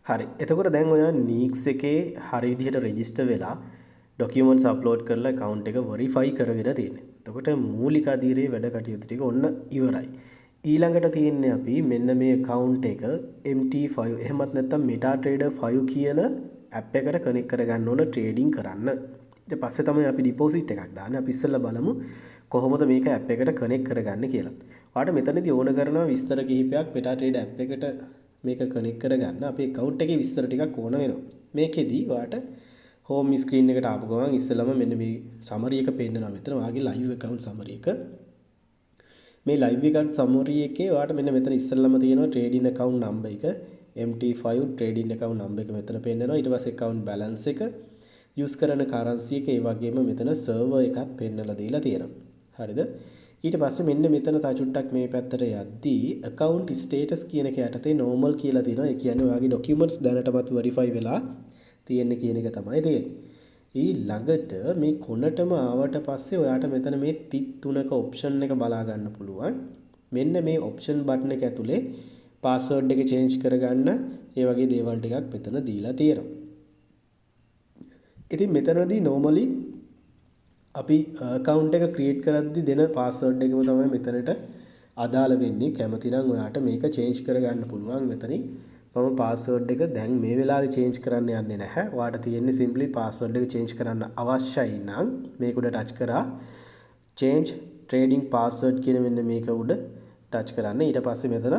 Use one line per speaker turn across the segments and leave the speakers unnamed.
හරි. එතකොට දැන් ඔයා නීක්ස් එකේ හරි විදිහට රෙජිස්ටර් වෙලා ඩොකියුමන්ට්ස් අප්ලෝඩ් කරලා account එක verify කරගෙන තියෙන්නේ. එතකොට මූලික අධීරයේ වැඩ කටයුතු ටික ඔන්න ඉවරයි. ඊළඟට තියෙන්නේ අපි මෙන්න මේ account එක MT5 එහෙමත් නැත්නම් MetaTrader 5 කියන app එකට connect කරගන්න ඕන trading කරන්න. ඊට පස්සේ තමයි අපි deposit එකක් දාන්නේ. අපි ඉස්සෙල්ලා බලමු කොහොමද මේක app එකට connect කරගන්නේ කියලා. ඔයාලට මෙතනදී ඕන කරනවා විස්තර කිහිපයක් MetaTrader app එකට මේක කනෙක්ට් කරගන්න අපේ account එකේ විස්තර ටිකක් ඕන වෙනවා. මේකෙදි ඔයාලට home screen එකට ආපු ගමන් ඉස්සෙල්ලාම මෙන්න මේ summary එක පේන්නනවා මෙතන ඔයාගේ live account summary එක. මේ live account summary එකේ ඔයාලට මෙන්න මෙතන ඉස්සෙල්ලාම තියෙනවා trading account number එක MT5 trading account number එක මෙතන පේන්නනවා. ඊට පස්සේ account balance එක use කරන currency එක ඒ වගේම මෙතන server එකක් පෙන්නලා දීලා තියෙනවා. හරිද? ඊට පස්සේ මෙන්න මෙතන තව චුට්ටක් මේ පැත්තට යද්දී account status කියන එක යටතේ normal කියලා තියෙනවා. ඒ කියන්නේ ඔයාගේ documents දැනටමත් verify වෙලා තියෙන්නේ කියන එක තමයි තියෙන්නේ. ඊළඟට මේ කොනටම ආවට පස්සේ ඔයාට මෙතන මේ තිත් තුනක option එක බලා ගන්න පුළුවන්. මෙන්න මේ option button එක ඇතුලේ password එක change කරගන්න ඒ වගේ දේවල් ටිකක් මෙතන දීලා තියෙනවා. ඉතින් මෙතනදී normally අපි account එක create කරද්දී දෙන password එකම තමයි මෙතනට අදාළ වෙන්නේ. කැමති නම් ඔයාට මේක change කරගන්න පුළුවන් මෙතනින්. මම password එක දැන් මේ වෙලාවේ change කරන්න යන්නේ නැහැ. ඔයාට තියෙන්නේ simply password එක change කරන්න අවශ්‍යයි නම් මේක උඩ touch කරා change trading password කියන මෙන්න මේක උඩ touch කරන්න. ඊට පස්සේ මෙතන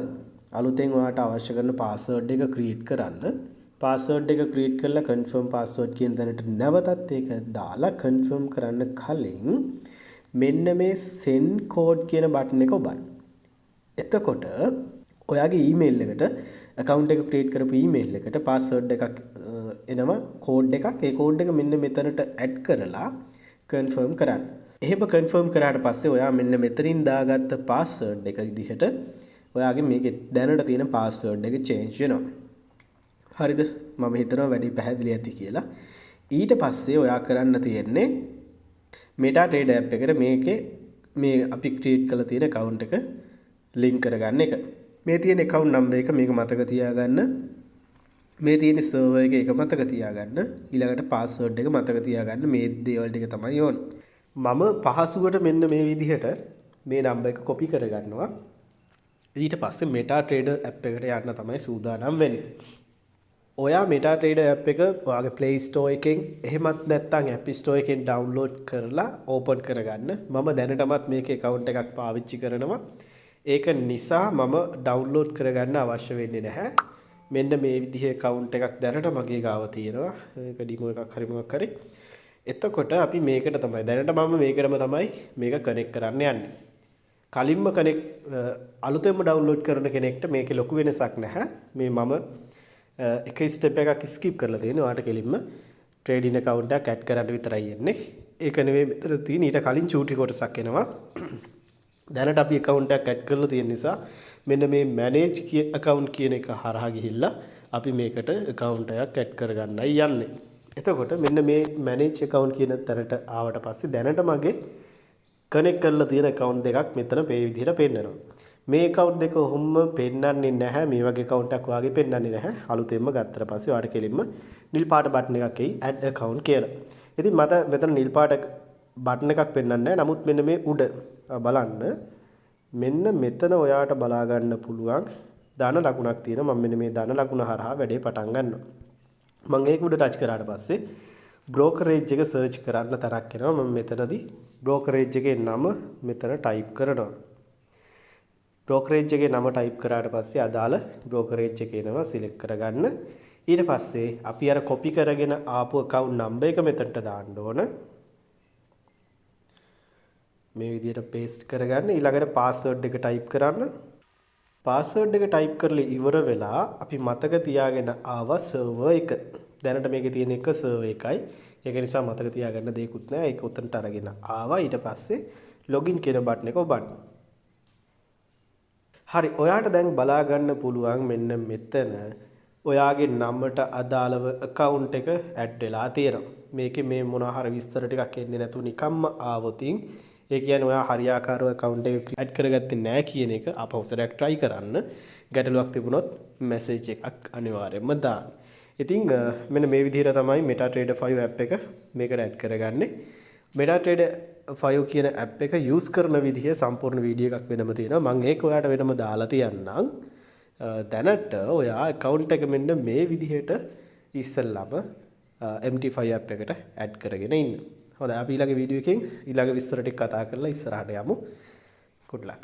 අලුතෙන් ඔයාට අවශ්‍ය කරන password එක create කරන්න. password එක create කරලා confirm password කියන තැනට නැවතත් ඒක දාලා confirm කරන්න කලින් මෙන්න මේ send code කියන button එක ඔබන්න. එතකොට ඔයාගේ email එකට account එක create කරපු email එකට password එකක් එනවා code එකක්. ඒ code එක මෙන්න මෙතනට add කරලා confirm කරන්න. එහෙම confirm කරාට පස්සේ ඔයා මෙන්න මෙතනින් දාගත්ත password එක විදිහට ඔයාගේ මේකේ දැනට තියෙන password එක change වෙනවා. හරිද? මම හිතනවා වැඩි පැහැදිලි ඇති කියලා. ඊට පස්සේ ඔයා කරන්න තියෙන්නේ MetaTrader app එකට මේකේ මේ අපි create කරලා තියෙන account එක link කරගන්න එක. මේ තියෙන account number එක මේක මතක තියාගන්න. මේ තියෙන server එක ඒක මතක තියාගන්න. ඊළඟට password එක මතක තියාගන්න. මේ දේවල් ටික තමයි ඕන. මම පහසුවට මෙන්න මේ විදිහට මේ number එක copy කරගන්නවා. ඊට පස්සේ MetaTrader app එකට යන්න තමයි සූදානම් වෙන්නේ. ඔයා MetaTrader app එක ඔයාගේ Play Store එකෙන් එහෙමත් නැත්නම් App Store එකෙන් download කරලා open කරගන්න. මම දැනටමත් මේකේ account එකක් පාවිච්චි කරනවා. ඒක නිසා මම download කරගන්න අවශ්‍ය වෙන්නේ නැහැ. මෙන්න මේ විදිහේ account එකක් දැනට මගේ ගාව තියෙනවා. ඒක ඩිමෝ එකක් හරි මොකක් හරි. එතකොට අපි මේකට තමයි දැනට මම මේකටම තමයි මේක connect කරන්න යන්නේ. කලින්ම connect අලුතෙන්ම download කරන කෙනෙක්ට මේකේ ලොකු වෙනසක් නැහැ. මේ මම එක ස්ටෙප් එකක් ස්කිප් කරලා තියෙනවා. ඔයාලට කෙලින්ම trading account එකක් add කරන්න විතරයි යන්නේ. ඒක නෙවෙයි මෙතන තියෙන ඊට කලින් චූටි කොටසක් එනවා. දැනට අපි account එකක් add කරලා තියෙන නිසා මෙන්න මේ manage account කියන එක හරහා ගිහිල්ලා අපි මේකට account එකක් add කරගන්නයි යන්නේ. එතකොට මෙන්න මේ manage account කියන තැනට ආවට පස්සේ දැනට මගේ connect කරලා තියෙන account දෙකක් මෙතන මේ විදිහට පෙන්නනවා. මේ account දෙක ඔහොම පෙන්නන්නේ නැහැ. මේ වගේ account එකක් වාගේ පෙන්නන්නේ නැහැ. අලුතෙන්ම ගත්තට පස්සේ ඔයාලට කෙලින්ම නිල් පාට බටන් එකක් එයි add account කියලා. ඉතින් මට මෙතන නිල් පාට බටන් එකක් පෙන්නන්නේ නැහැ. නමුත් මෙන්න මේ උඩ බලන්න මෙන්න මෙතන ඔයාට බලා ගන්න පුළුවන් ධන ලකුණක් තියෙනවා. මම මෙන්න මේ ධන ලකුණ හරහා වැඩේ පටන් ගන්නවා. මම ඒක උඩ ටච් කරාට පස්සේ brokerage එක search කරන්න තරක් එනවා. මම මෙතනදී brokerage එකේ නම මෙතන type කරනවා. brokerage එකේ නම type කරාට පස්සේ අදාළ brokerage එක එනවා select කරගන්න. ඊට පස්සේ අපි අර copy කරගෙන ආපු account number එක මෙතනට දාන්න ඕන. මේ විදිහට paste කරගන්න. ඊළඟට password එක type කරන්න. password එක type කරලා ඉවර වෙලා අපි මතක තියාගෙන ආව server එක. දැනට මේකේ තියෙන එක server එකයි. ඒක නිසා මතක තියාගන්න දෙයක්වත් නැහැ. ඒක උතන්ට අරගෙන ආවා. ඊට පස්සේ login කියන බටන් එක ඔබන්න. හරි ඔයාට දැන් බලා ගන්න පුළුවන් මෙන්න මෙතන ඔයාගේ නමට අදාළව account එක add වෙලා තියෙනවා. මේකේ මේ මොනවා හරි විස්තර ටිකක් එන්නේ නැතුව නිකම්ම ආවොතින් ඒ කියන්නේ ඔයා හරියාකාරව account එක add කරගත්තේ නැහැ කියන එක ආපහු සැරයක් try කරන්න. ගැටලුවක් තිබුණොත් message එකක් අනිවාර්යයෙන්ම දාන්න. ඉතින් මෙන්න මේ විදිහට තමයි MetaTrader 5 app එක මේකට add කරගන්නේ. MetaTrader 5 කියන app එක use කරන විදිහ සම්පූර්ණ වීඩියෝ එකක් වෙනම තියෙනවා. මම ඒක ඔයාලට වෙනම දාලා තියන්නම්. දැනට ඔයා account එක මෙන්න මේ විදිහට ඉස්සෙල්ලාම MT5 app එකට add කරගෙන ඉන්න. හොඳයි අපි ඊළඟ වීඩියෝ එකකින් ඊළඟ විස්තර ටික කතා කරලා ඉස්සරහට යමු. good luck.